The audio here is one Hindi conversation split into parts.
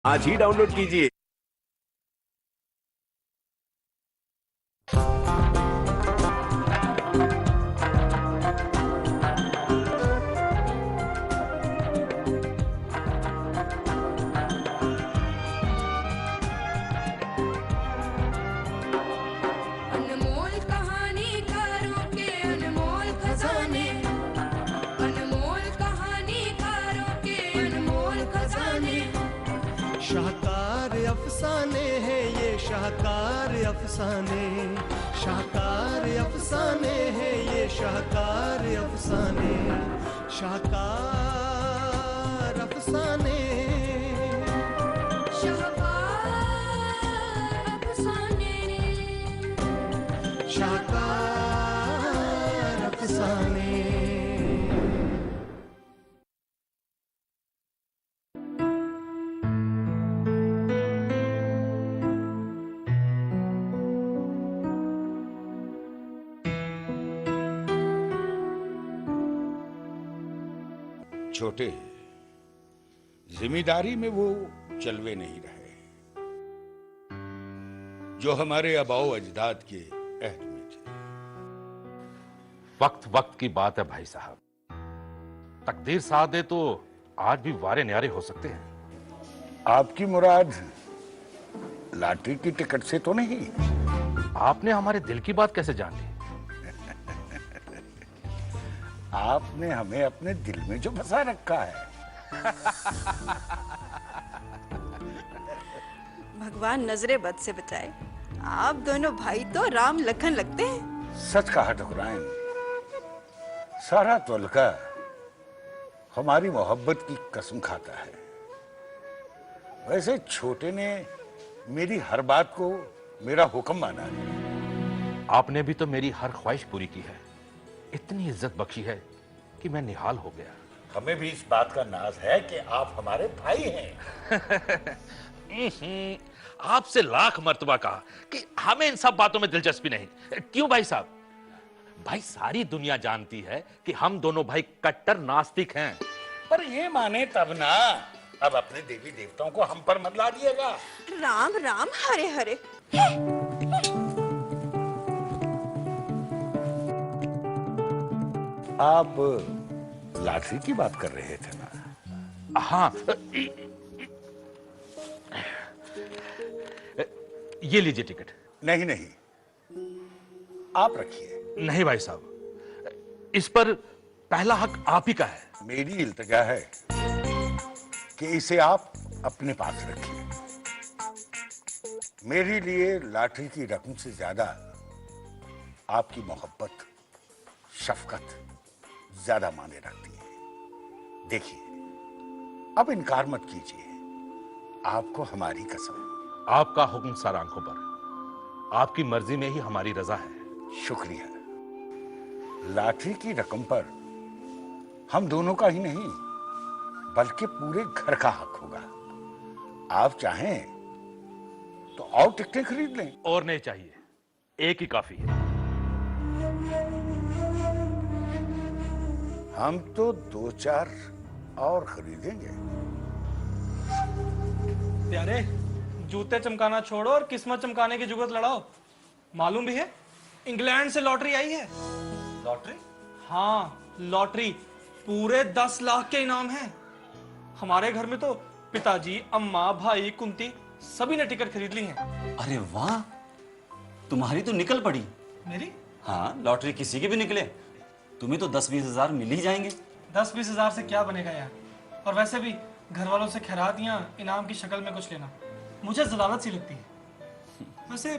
आज ही डाउनलोड कीजिए। अनमोल कहानीकारों के अनमोल खजाने, अनमोल कहानीकारों के अनमोल खजाने। शाहकार अफसाने हैं ये शाहकार अफसाने, शाहकार अफसाने हैं ये शाहकार अफसाने, शाहकार अफसाने। शाहकार अफसाने, शाहकार अफसाने। छोटे, जिम्मेदारी में वो चलवे नहीं रहे जो हमारे आबाओ अजदाद के अहद में थे। वक्त वक्त की बात है भाई साहब, तकदीर साथ दे तो आज भी वारे न्यारे हो सकते हैं। आपकी मुराद लॉटरी की टिकट से तो नहीं? आपने हमारे दिल की बात कैसे जान ली? आपने हमें अपने दिल में जो बसा रखा है। भगवान नजरे बद से बचाए। आप दोनों भाई तो राम लखन लगते हैं। सच कहा ठकुराइन, सारा तोलका हमारी मोहब्बत की कसम खाता है। वैसे छोटे ने मेरी हर बात को मेरा हुक्म माना है। आपने भी तो मेरी हर ख्वाहिश पूरी की है, इतनी इज्जत बख्शी है कि मैं निहाल हो गया। हमें भी इस बात का नाज है कि आप हमारे भाई हैं। आपसे लाख मर्तबा कहा कि हमें इन सब बातों में दिलचस्पी नहीं। क्यों भाई साहब? भाई सारी दुनिया जानती है कि हम दोनों भाई कट्टर नास्तिक हैं। पर ये माने तब ना, अब अपने देवी देवताओं को हम पर मत ला दिएगा। राम राम हरे हरे। आप लॉटरी की बात कर रहे थे ना? हाँ, ये लीजिए टिकट। नहीं नहीं, आप रखिए। नहीं भाई साहब, इस पर पहला हक आप ही का है। मेरी इल्तिजा है कि इसे आप अपने पास रखिए। मेरे लिए लॉटरी की रकम से ज्यादा आपकी मोहब्बत, शफकत ज्यादा माने रखती है। देखिए, अब इनकार मत कीजिए, आपको हमारी कसम। आपका हुक्म सर आंखों पर, आपकी मर्जी में ही हमारी रजा है। शुक्रिया। लॉटरी की रकम पर हम दोनों का ही नहीं बल्कि पूरे घर का हक होगा। आप चाहें तो और टिकटें खरीद लें। और नहीं चाहिए, एक ही काफी है। हम तो दो चार और खरीदेंगे। प्यारे, जूते चमकाना छोड़ो और किस्मत चमकाने की जुगत लड़ाओ। मालूम भी है, इंग्लैंड से लॉटरी आई है। लॉटरी? हाँ, लॉटरी। पूरे 10 लाख के इनाम हैं। हमारे घर में तो पिताजी, अम्मा, भाई, कुंती सभी ने टिकट खरीद ली हैं। अरे वाह, तुम्हारी तो निकल पड़ी। मेरी? हाँ, लॉटरी किसी के भी निकले, तुम्हें तो 10-20 हजार मिल ही जाएंगे। 10-20 हजार से क्या बनेगा यार? और वैसे भी घर वालों से खैरातियां इनाम की शक्ल में कुछ लेना मुझे जलालत सी लगती है। वैसे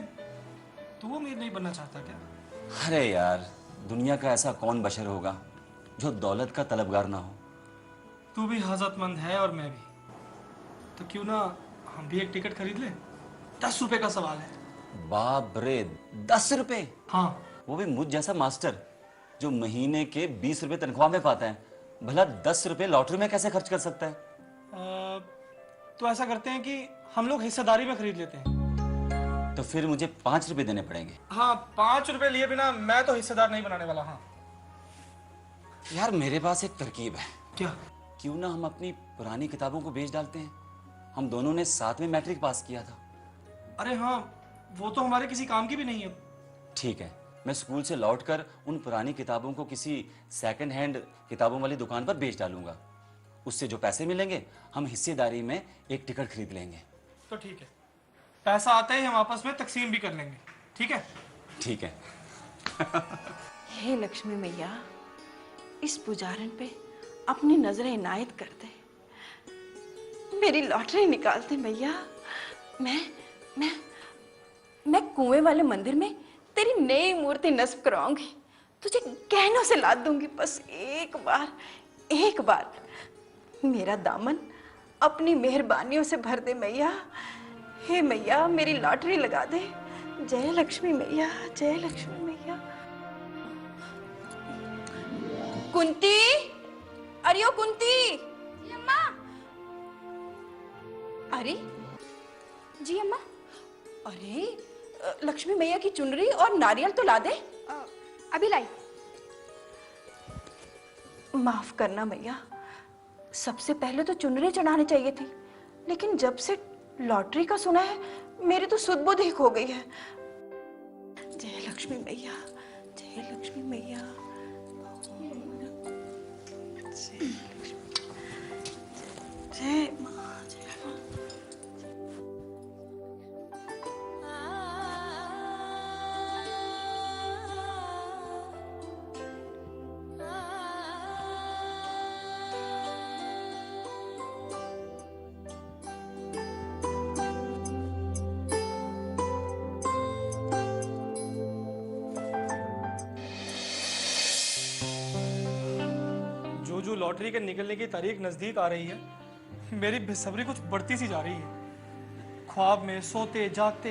तू अमीर नहीं बनना चाहता क्या? अरे यार, दुनिया का ऐसा कौन बशर होगा जो दौलत का तलबगार ना हो। तू भी हजरतमंद है और मैं भी, तो क्यों ना हम भी एक टिकट खरीद लें? 10 रुपए का सवाल है। बाप रे, 10 रुपए? हाँ, वो भी मुझ जैसा मास्टर जो महीने के 20 रुपए तनख्वाह में पाता है, भला 10 रुपए लॉटरी में कैसे खर्च कर सकता है? तो ऐसा करते हैं कि हम लोग हिस्सेदारी में खरीद लेते हैं। तो फिर मुझे 5 रुपए देने पड़ेंगे। हाँ, 5 रुपए लिए बिना मैं तो हिस्सेदार नहीं बनाने वाला। हाँ यार, मेरे पास एक तरकीब है। क्या? क्यों ना हम अपनी पुरानी किताबों को बेच डालते हैं, हम दोनों ने साथ में मैट्रिक पास किया था। अरे हाँ, वो तो हमारे किसी काम की भी नहीं है। ठीक है, मैं स्कूल से लौटकर उन पुरानी किताबों को किसी सेकंड हैंड किताबों वाली दुकान पर बेच डालूंगा। उससे जो पैसे मिलेंगे हम हिस्सेदारी में एक टिकट खरीद लेंगे। तो ठीक है, पैसा आता ही हम आपस में तकसीम भी कर लेंगे। ठीक है? ठीक है। हे लक्ष्मी मैया, इस पुजारन पे अपनी नजरें इनायत कर दे, मेरी लॉटरी निकाल दे मैया। मैं कुएं वाले मंदिर में तेरी नई मूर्ति नस्ब कराऊंगी, तुझे गहनों से लाद दूंगी। बस एक बार मेरा दामन अपनी मेहरबानियों से भर दे मैया। हे मैया, मेरी लॉटरी लगा दे। जय लक्ष्मी मैया, जय लक्ष्मी मैया। कुंती, अरे ओ कुंती। जी अम्मा। अरे जी अम्मा। अरे, लक्ष्मी मैया की चुनरी और नारियल तो ला दे। अभी लाई। माफ करना मैया, सबसे पहले तो चुनरी चढ़ानी चाहिए थी, लेकिन जब से लॉटरी का सुना है मेरी तो सुध बुध ही खो गई है। जय लक्ष्मी मैया, जय लक्ष्मी मैया, जय लक्ष्मी, जय माँ, जय माँ। जो लॉटरी के निकलने की तारीख नजदीक आ रही है, मेरी बेसब्री कुछ बढ़ती सी जा रही है। ख्वाब में सोते जागते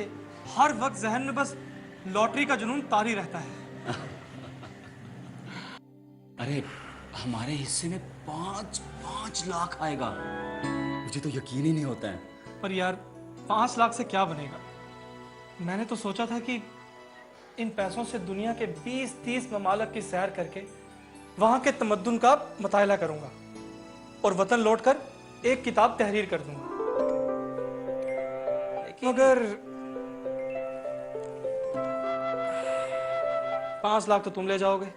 हर वक्त जहन में बस लॉटरी का जुनून तारी रहता है। अरे हमारे हिस्से में 5 लाख आएगा, मुझे तो यकीन ही नहीं होता है। पर यार 5 लाख से क्या बनेगा? मैंने तो सोचा था कि इन पैसों से दुनिया के 20-30 ममालक की सैर करके वहां के तमद्दुन का मुताला करूंगा और वतन लौटकर एक किताब तहरीर कर दूंगा। मगर 5 लाख तो तुम ले जाओगे।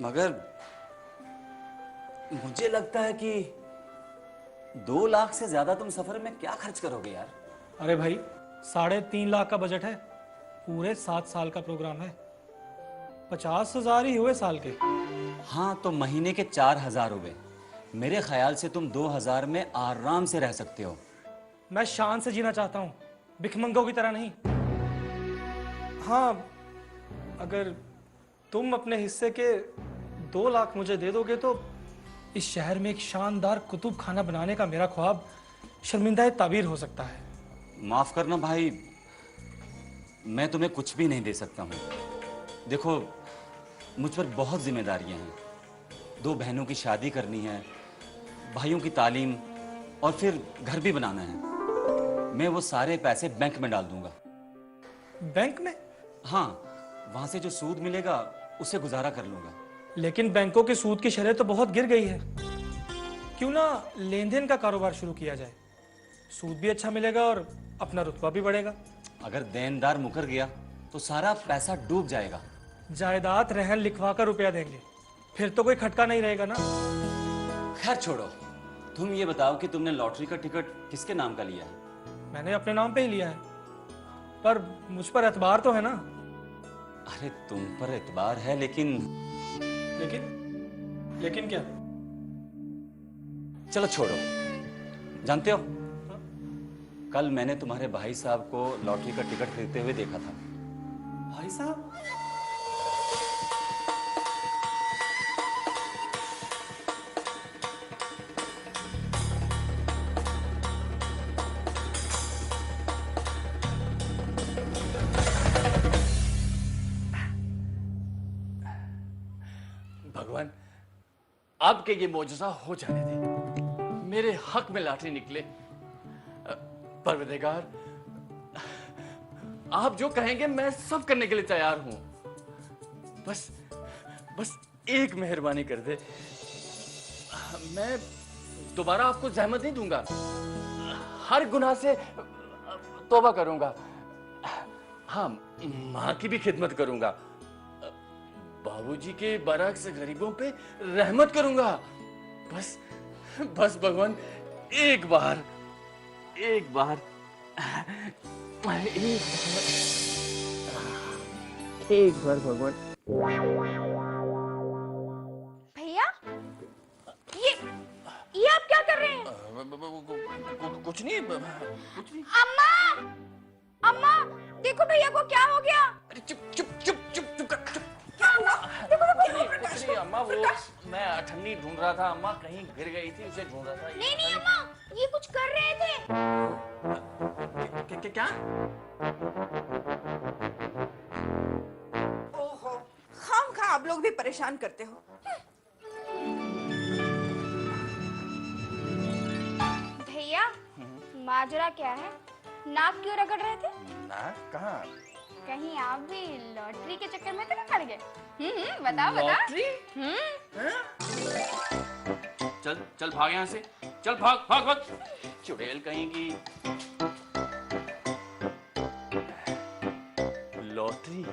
मगर मुझे लगता है कि 2 लाख से ज्यादा तुम सफर में क्या खर्च करोगे यार? अरे भाई, 3.5 लाख का बजट है, पूरे 7 साल का प्रोग्राम है, 50,000 ही हुए साल के। हाँ, तो महीने के 4,000 हुए। मेरे ख्याल से तुम 2,000 में आराम से रह सकते हो। मैं शान से जीना चाहता हूँ, भिखमंगों की तरह नहीं। हाँ, अगर तुम अपने हिस्से के 2 लाख मुझे दे दोगे तो इस शहर में एक शानदार कुतुब खाना बनाने का मेरा ख्वाब शर्मिंदा ताबीर हो सकता है। माफ करना भाई, मैं तुम्हें कुछ भी नहीं दे सकता हूँ। देखो, मुझ पर बहुत जिम्मेदारियां हैं। 2 बहनों की शादी करनी है, भाइयों की तालीम और फिर घर भी बनाना है। मैं वो सारे पैसे बैंक में डाल दूंगा। बैंक में? हाँ, वहां से जो सूद मिलेगा उससे गुजारा कर लूंगा। लेकिन बैंकों के सूद की शरह तो बहुत गिर गई है। क्यों ना लेन देन का कारोबार शुरू किया जाए, सूद भी अच्छा मिलेगा और अपना रुतबा भी बढ़ेगा। अगर देनदार मुकर गया तो सारा पैसा डूब जाएगा। जायदाद रहन लिखवा कर रुपया देंगे, फिर तो कोई खटका नहीं रहेगा ना। खैर छोड़ो, तुम ये बताओ कि तुमने लॉटरी का टिकट किसके नाम का लिया है? मैंने अपने नाम पे ही लिया है, पर मुझ पर एतबार तो है ना। अरे तुम पर एतबार है, लेकिन क्या? चलो छोड़ो। जानते हो, कल मैंने तुम्हारे भाई साहब को लॉटरी का टिकट खरीदते हुए देखा था। भाई साहब? भगवान, आपके ये मौजूदा हो जाने दे, मेरे हक में लॉटरी निकले। परवरदिगार, आप जो कहेंगे मैं सब करने के लिए तैयार हूं। बस एक मेहरबानी कर दे। मैं दोबारा आपको जहमत नहीं दूंगा। हर गुनाह से तौबा करूंगा। हाँ, माँ की भी खिदमत करूंगा। बाबूजी के बरअक्स गरीबों पे रहमत करूंगा। बस बस भगवान एक बार भगवान। भैया, ये आप क्या कर रहे हैं? कुछ नहीं। अम्मा, अम्मा, देखो भैया को क्या हो गया? अरे चुप चुप चुप चुप चुप चुप। क्या हुआ? देखो कुछ नहीं अम्मा, वो मैं अठन्नी ढूंढ रहा था। अम्मा कहीं गिर गई थी, उसे ढूंढ रहा था। नहीं नहीं अम्मा, ये कुछ कर रहे थे। क्या? ओहो, खामखा आप लोग भी परेशान करते हो। भैया, माजरा क्या है? नाक क्यों रगड़ रहे थे? नाक कहाँ? कहीं आप भी लॉटरी के चक्कर में तो नहीं पड़ गए? बताओ बताओ। लॉटरी? चल चल भाग यहाँ से। चल भाग भाग भाग। चुड़ैल कहीं की। लॉटरी।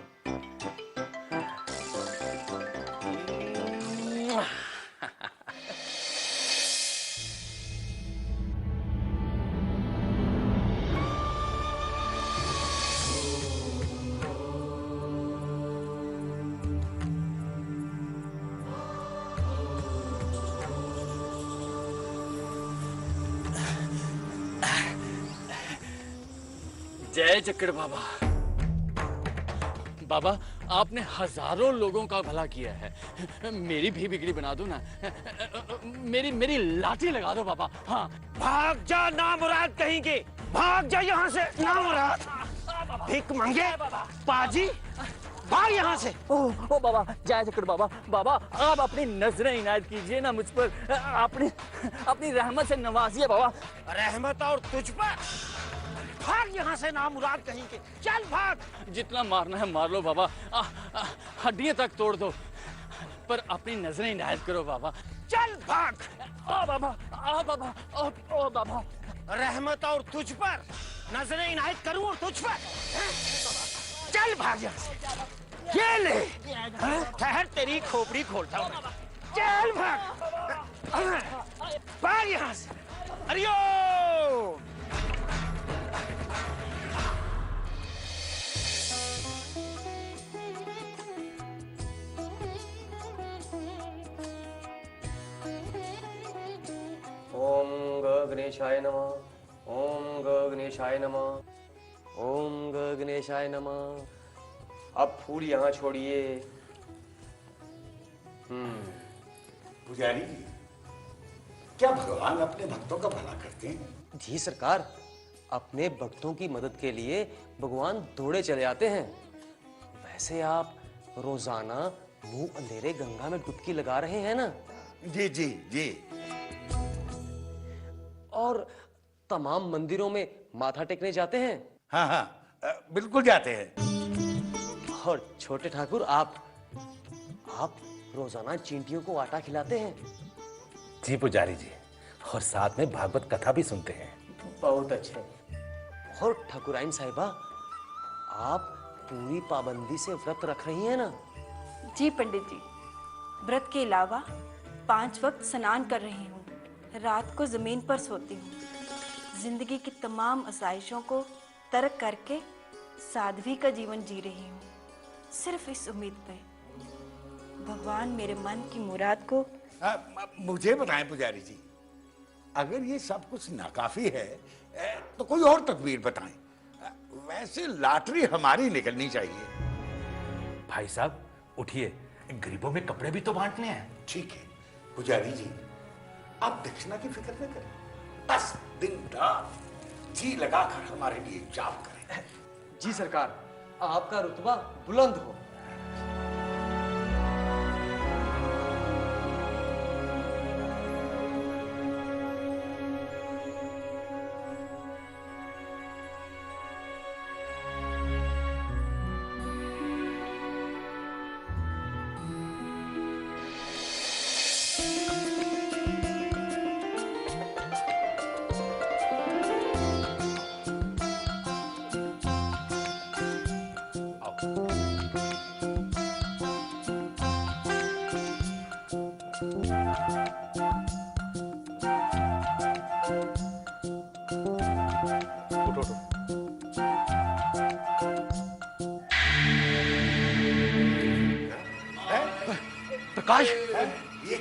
जय चक्कर बाबा। बाबा, आपने हजारों लोगों का भला किया है। मेरी भी बिगड़ी बना दो ना। मेरी लाठी लगा दो बाबा। हाँ, भाग जा नामुराद कहीं के, भाग जा यहाँ से नामुराद। भिख मंगे पाजी, भाग यहाँ से। ओ बाबा, जय चक्कर बाबा। बाबा, आप अपनी नजरें इनायत कीजिए ना मुझ पर। अपनी रहमत से नवाजिए बाबा। रहमत और तुझ पर। भाग यहाँ से नामुराद कहीं के, चल भाग। जितना मारना है मार लो बाबा। हड्डियां तक तोड़ दो, पर अपनी नजरें इनायत करो बाबा। चल भाग। ओ बाबा, बाबा, ओ बाबा। रहमत और तुझ पर नजरें इनायत करूं और तुझ पर। चल भाग यहाँ से। ये ले, ठहर तेरी खोपड़ी खोलता हूँ। चल भाग, भाग यहाँ से। हरिओम। ओम गणेशाय नमः। ओम गणेशाय नमः। ओम गणेशाय नमः। अब फूल यहाँ छोड़िए। पुजारी जी, क्या भगवान अपने भक्तों का भला करते हैं? जी सरकार, अपने भक्तों की मदद के लिए भगवान दौड़े चले आते हैं। वैसे आप रोजाना मुंह अंधेरे गंगा में डुबकी लगा रहे हैं ना? जी जी जी। और तमाम मंदिरों में माथा टेकने जाते हैं? हाँ हाँ, बिल्कुल जाते हैं। और छोटे ठाकुर, आप रोजाना चींटियों को आटा खिलाते हैं? जी पुजारी जी, और साथ में भागवत कथा भी सुनते हैं। बहुत अच्छे। और ठाकुराइन साहिबा, आप पूरी पाबंदी से व्रत रख रही हैं ना? जी पंडित जी, व्रत के अलावा 5 वक्त स्नान कर रही हूँ, रात को जमीन पर सोती हूँ, जिंदगी की तमाम आसाइशों को तर्क करके साध्वी का जीवन जी रही हूँ, सिर्फ इस उम्मीद पे भगवान मेरे मन की मुराद को। मुझे बताएं पुजारी जी, अगर ये सब कुछ नाकाफी है तो कोई और तकबीर बताएं। वैसे लॉटरी हमारी निकलनी चाहिए। भाई साहब उठिए, गरीबों में कपड़े भी तो बांटने हैं। ठीक है पुजारी जी, आप दक्षिणा की फिक्र न करें, बस दिन रात जी लगाकर हमारे लिए जाप करें। जी सरकार, आपका रुतबा बुलंद हो।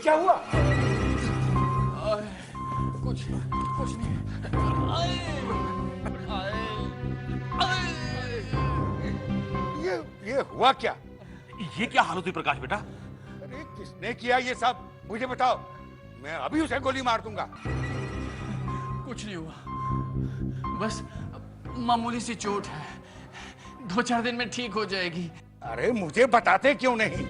क्या हुआ? कुछ नहीं। ये हुआ क्या? ये क्या हालत हुई प्रकाश बेटा? अरे किसने किया ये सब? मुझे बताओ, मैं अभी उसे गोली मार दूंगा। कुछ नहीं हुआ, बस मामूली सी चोट है, 2-4 दिन में ठीक हो जाएगी। अरे मुझे बताते क्यों नहीं?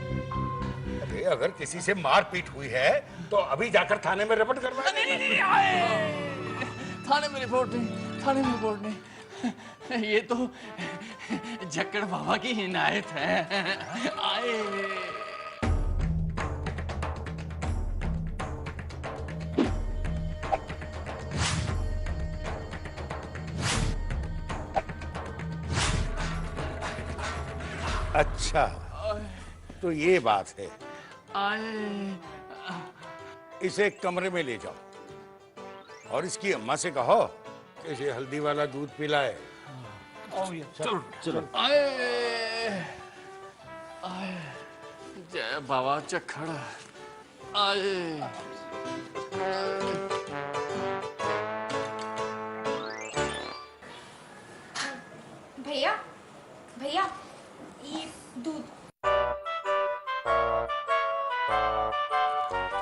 अरे अगर किसी से मारपीट हुई है तो अभी जाकर थाने में रिपोर्ट करवा। नहीं, थाने में रिपोर्ट नहीं। ये तो जक्कड़ बाबा की हिनायत है। आए। अच्छा, तो ये बात है। आए। इसे एक कमरे में ले जाओ और इसकी अम्मा से कहो कि इसे हल्दी वाला दूध पिलाए। चलो। आए। जय बाबा चक्खड़। आए। भैया ये दूध।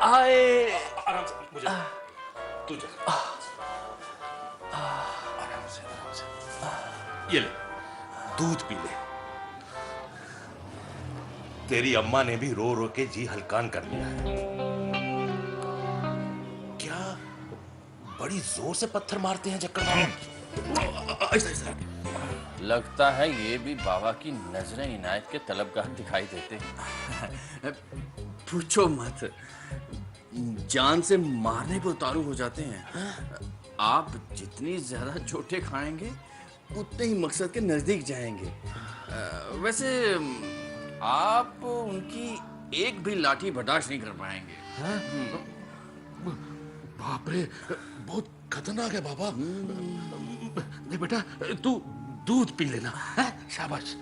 आए। आराम से, मुझे तू जा। आराम से। ये ले, दूध पी ले। तेरी अम्मा ने भी रो रो के जी हल्कान कर लिया है। क्या बड़ी जोर से पत्थर मारते हैं जक्कड़ बाबा? ऐसा लगता है ये भी बाबा की नजरें इनायत के तलबगार दिखाई देते। पूछो मत, जान से मारने पर उतारू हो जाते हैं। आप जितनी ज्यादा चोटें खाएंगे उतने ही मकसद के नजदीक जाएंगे। वैसे आप उनकी एक भी लाठी बर्दाश्त नहीं कर पाएंगे। बाप रे, बहुत खतरनाक है बाबा। देख बेटा, तू दूध पी लेना। शाबाश।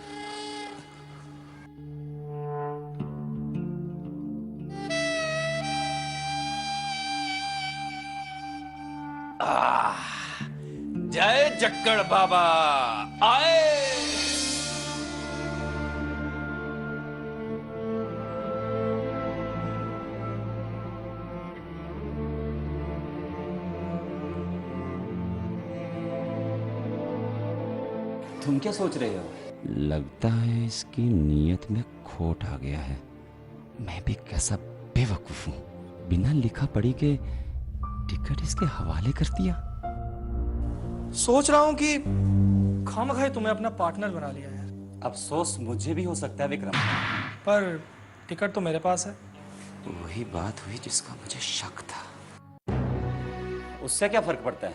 जय जक्कड़ बाबा। आए। तुम क्या सोच रहे हो? लगता है इसकी नीयत में खोट आ गया है। मैं भी कैसा बेवकूफ हूँ, बिना लिखा पढ़ी के टिकट इसके हवाले कर दिया। सोच रहा हूँ कि खामखाई तुम्हें अपना पार्टनर बना लिया यार। अफसोस मुझे भी हो सकता है विक्रम, पर टिकट तो मेरे पास है। वही बात हुई जिसका मुझे शक था। उससे क्या फर्क पड़ता है?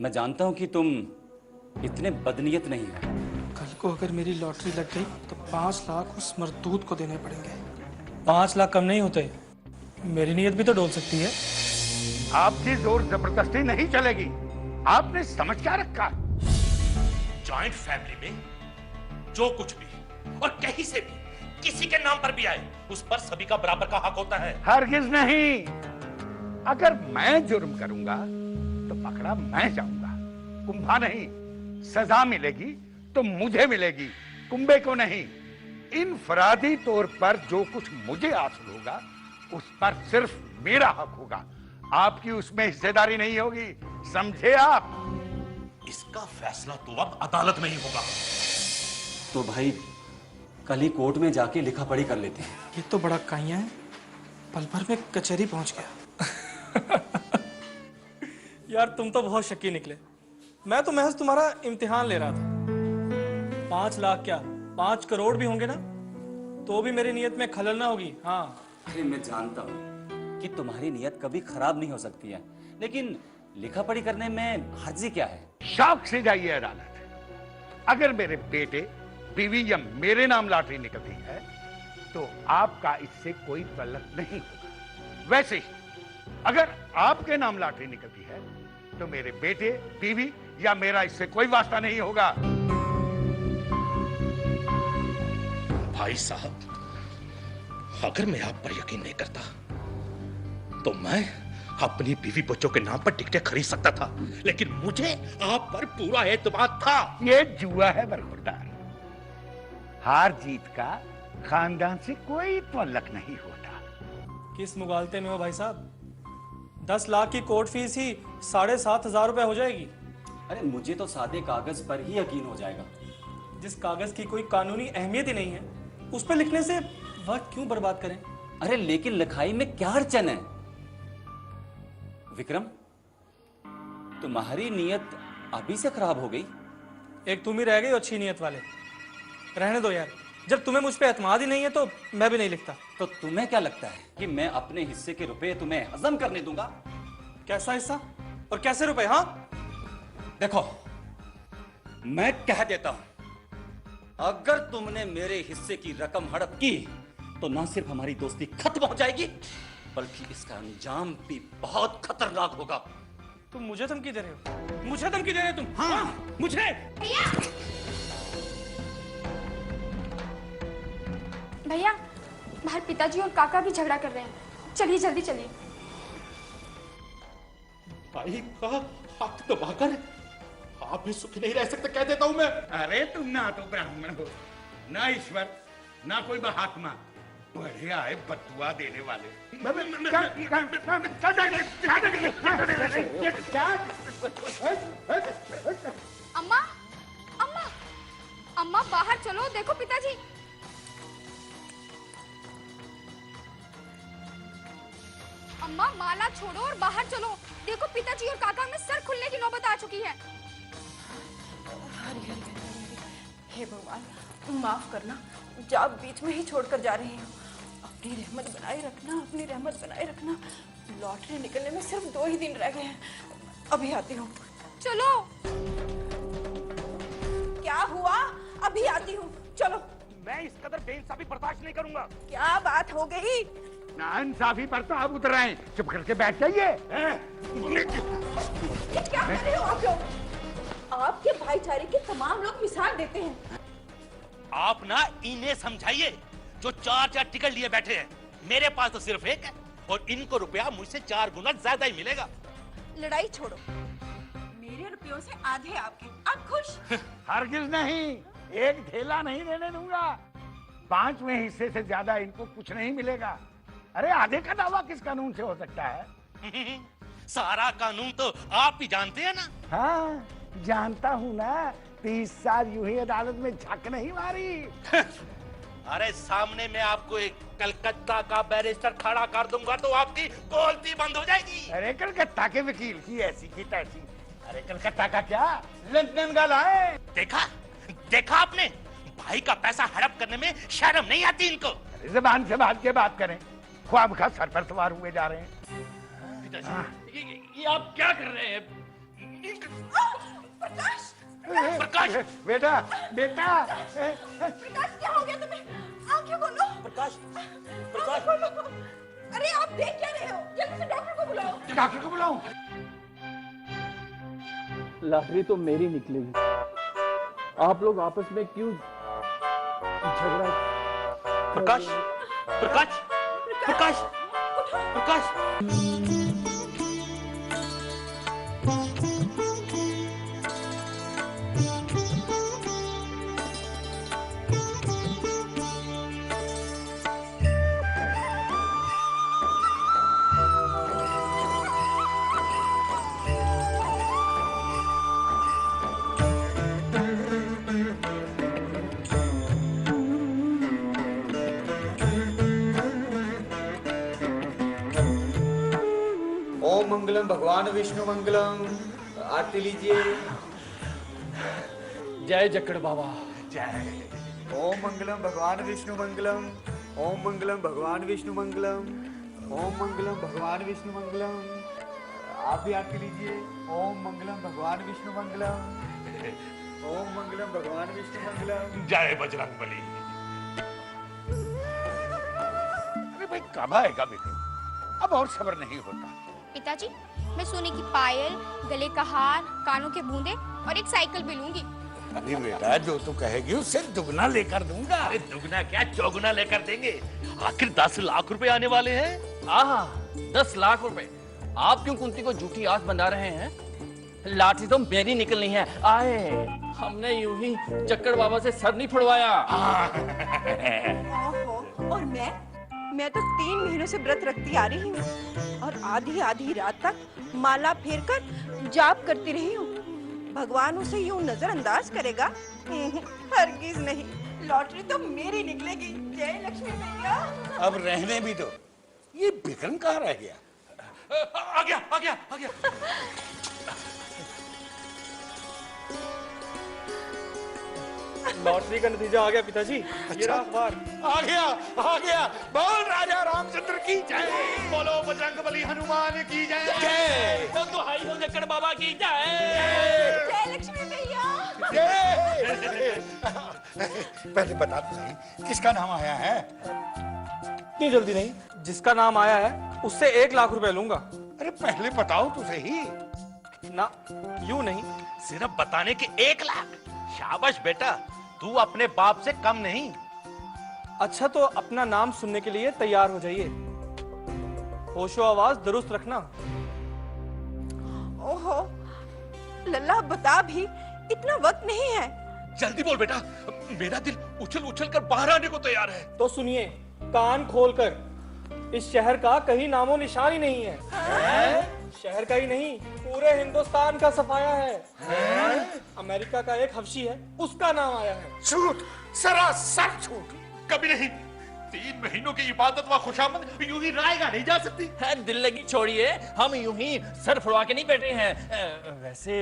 मैं जानता हूं कि तुम इतने बदनीयत नहीं हो। कल को अगर मेरी लॉटरी लग गई तो 5 लाख उस मरदूत को देने पड़ेंगे। 5 लाख कम नहीं होते। मेरी नीयत भी तो डोल सकती है। आपकी जोर जबरदस्ती नहीं चलेगी। आपने समझ क्या रखा? जॉइंट फैमिली में जो कुछ भी और कहीं से भी किसी के नाम पर भी आए, उस पर सभी का बराबर का हक होता है। हरगिज नहीं। अगर मैं जुर्म करूंगा तो पकड़ा मैं जाऊंगा, कुंभा नहीं। सजा मिलेगी तो मुझे मिलेगी, कुंबे को नहीं। इनफरादी तौर पर जो कुछ मुझे हासिल होगा उस पर सिर्फ मेरा हक होगा। आपकी उसमें हिस्सेदारी नहीं होगी, समझे आप? इसका फैसला तो अब अदालत में ही होगा। तो भाई कल ही कोर्ट में जाके लिखा पढ़ी कर लेते हैं। ये तो बड़ा काइया है, पल भर में कचहरी पहुंच गया। यार तुम तो बहुत शक्की निकले। मैं तो महज तुम्हारा इम्तिहान ले रहा था। 5 लाख क्या 5 करोड़ भी होंगे ना तो भी मेरी नीयत में खलल ना होगी। हाँ अरे मैं जानता हूँ कि तुम्हारी नीयत कभी खराब नहीं हो सकती है, लेकिन लिखा पढ़ी करने में हर्जी क्या है? शौक से जाइए अदालत। अगर मेरे बेटे बीवी या मेरे नाम लॉटरी निकलती है तो आपका इससे कोई तल्लुक नहीं होगा। वैसे ही अगर आपके नाम लॉटरी निकलती है तो मेरे बेटे बीवी या मेरा इससे कोई वास्ता नहीं होगा। भाई साहब, अगर मैं आप पर यकीन नहीं करता तो मैं अपनी बीवी बच्चों के नाम पर टिकटें खरीद सकता था, लेकिन मुझे आप पर पूरा एतमाद था। ये जुआ है बरखुरदार। हार जीत का खानदान से कोई तल्लक नहीं होता। किस मुगालते में हो भाई साहब? 10 लाख की कोर्ट फीस ही 7,500 रुपए हो जाएगी। अरे मुझे तो सादे कागज पर ही यकीन हो जाएगा। जिस कागज की कोई कानूनी अहमियत ही नहीं है, उस पर लिखने से वक्त क्यों बर्बाद करें? अरे लेकिन लिखाई में क्या अड़चन है? विक्रम, तुम्हारी नीयत अभी से खराब हो गई। एक तुम ही रह गई अच्छी नीयत वाले। रहने दो यार, जब तुम्हें मुझ पे एतमाद ही नहीं है तो मैं भी नहीं लिखता। तो तुम्हें क्या लगता है कि मैं अपने हिस्से के रुपए तुम्हें हजम करने दूंगा? कैसा हिस्सा और कैसे रुपए? हाँ देखो, मैं कह देता हूं, अगर तुमने मेरे हिस्से की रकम हड़प की तो ना सिर्फ हमारी दोस्ती खत्म हो जाएगी, बल्कि इसका अंजाम भी बहुत खतरनाक होगा। तुम मुझे धमकी दे रहे हो? मुझे धमकी दे रहे हो तुम? हाँ, मुझे। भैया, बाहर पिताजी और काका भी झगड़ा कर रहे हैं। चलिए जल्दी चलिए। भाई का हाथ दबाकर आप भी सुखी नहीं रह सकते, कह देता हूं मैं। अरे तुम ना तो ब्राह्मण हो, ना ईश्वर, ना कोई महात्मा, बढ़िया है बदुआ देने वाले। अम्मा, अम्मा, अम्मा बाहर चलो, देखो पिताजी। अम्मा माला छोड़ो और बाहर चलो, देखो पिताजी और काका में सर खुलने की नौबत आ चुकी है। हे भगवान, माफ करना, जब बीच में ही छोड़कर जा रही हूँ। अपनी रहमत बनाए रखना, अपनी रहमत बनाए रखना। लॉटरी निकलने में सिर्फ 2 ही दिन रह गए हैं। अभी आती हूँ। चलो। क्या हुआ? अभी आती हूँ, चलो। मैं इस कदर बेइंसाफी बर्दाश्त नहीं करूंगा। क्या बात हो गई? नाइंसाफी पर तो आप उतर आए, चुप करके बैठ जाइए। ये क्या कर रहे हो आप लोग? आपके भाईचारे के तमाम लोग मिसाल देते हैं। आप ना इन्हें समझाइए जो 4-4 टिकट लिए बैठे हैं। मेरे पास तो सिर्फ एक है और इनको रुपया मुझसे 4 गुना ज्यादा ही मिलेगा। लड़ाई छोड़ो, मेरे रुपयों से आधे आपके। अब खुश? हरगिज नहीं, एक ढेला नहीं देने दूंगा। 5वें हिस्से से ज्यादा इनको कुछ नहीं मिलेगा। अरे आधे का दावा किस कानून से हो सकता है? सारा कानून तो आप ही जानते हैं ना। हाँ, जानता हूँ ना। 30 साल यूं ही अदालत में झक नहीं मारी। अरे सामने मैं आपको एक कलकत्ता का बैरिस्टर खड़ा कर दूंगा तो आपकी बोलती बंद हो जाएगी। अरे कलकत्ता के वकील की ऐसी की तैसी। अरे कलकत्ता का क्या, लंदन का लाए। देखा आपने? भाई का पैसा हड़प करने में शर्म नहीं आती इनको। अरे जुबान से बात के बात करें, ख्वाब खा सर पर सवार हुए जा रहे हैं। ये आप क्या कर रहे हैं? प्रकाश, प्रकाश, बेटा बेटा। प्रकाश क्या हो गया तुम्हें? आंखें खोलो। प्रकाश, प्रकाश खोलो। अरे आप देख क्या रहे हो? जल्दी से डॉक्टर को बुलाओ। डॉक्टर को बुलाऊं? लॉटरी तो मेरी निकलेगी, आप लोग आपस में क्यों झगड़ा? प्रकाश, प्रकाश, प्रकाश, प्रकाश। ओम मंगलम भगवान विष्णु मंगलम। आरती लीजिए। जय जक्कड़ बाबा। जय। ओम मंगलम भगवान विष्णु मंगलम। ओम मंगलम भगवान विष्णु मंगलम। ओम मंगलम भगवान विष्णु मंगलम। आप भी आरती लीजिए। ओम मंगलम भगवान विष्णु मंगलम। ओम मंगलम भगवान विष्णु मंगलम। जय बजरंगबली। अरे भाई कब आएगा बेटे? अब और सब्र नहीं होता। पिताजी, मैं सोने की पायल, गले का हार, कानों के बूंदे और एक साइकिल भी लूंगी। अरे बेटा, जो तू कहेगी उससे दुगना लेकर दूंगा। अरे दुगना क्या, चौगुना लेकर देंगे। आखिर 10 लाख रुपए आने वाले हैं। आहा, 10 लाख रुपए। आप क्यों कुंती को झूठी आस बना रहे हैं? लाठी तो मेरी निकलनी है। आए, हमने यूं ही चक्कर बाबा से सर नहीं फुड़वाया। ओहो, और मैं तो 3 महीनों से व्रत रखती आ रही हूँ और आधी आधी रात तक माला फेर कर जाप करती रही हूँ। भगवान उसे यूं नजरअंदाज करेगा? हरगिज नहीं, लॉटरी तो मेरी निकलेगी। जय लक्ष्मी मैया। अब रहने भी दो, ये विक्रम कहाँ रह गया? आ गया आ गया आ गया। लॉटरी का नतीजा आ गया पिताजी। ये रहा अखबार। आ गया। बोल राजा रामचंद्र की जय। बोलो बजरंगबली हनुमान की जय। जय। तो दुहाई हो चक्कर बाबा की जय। जय लक्ष्मी मैया। पहले बता तो सही, किसका नाम आया है? इतनी जल्दी नहीं, जिसका नाम आया है उससे 1 लाख रुपए लूंगा। अरे पहले बताओ तो सही। ना, यूं नहीं। सिर्फ बताने के 1 लाख। शाबाश बेटा, तू अपने बाप से कम नहीं। अच्छा तो अपना नाम सुनने के लिए तैयार हो जाइए। होशो आवाज दुरुस्त रखना। ओहो, लल्ला बता भी, इतना वक्त नहीं है। जल्दी बोल बेटा, मेरा दिल उछल उछल कर बाहर आने को तैयार है। तो सुनिए कान खोलकर, इस शहर का कहीं नामो निशान ही नहीं है। शहर का ही नहीं, पूरे हिंदुस्तान का सफाया है। अमेरिका का एक हवशी है, उसका नाम आया है। झूठ, सरासर झूठ। कभी नहीं। 3 महीनों की इबादत व खुशामद यूं ही रायगा नहीं जा सकती। दिल लगी छोड़िए, हम यूं ही सर फुड़वा के नहीं बैठे हैं। वैसे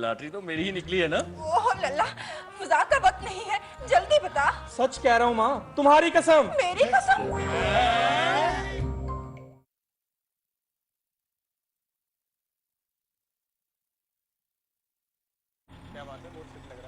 लॉटरी तो मेरी ही निकली है ना? ओह लल्ला, मजाक का वक्त नहीं है, जल्दी बता। सच कह रहा हूँ माँ, तुम्हारी कसम। मेरी कसम। क्या बात है, बहुत ठीक लग रहा है।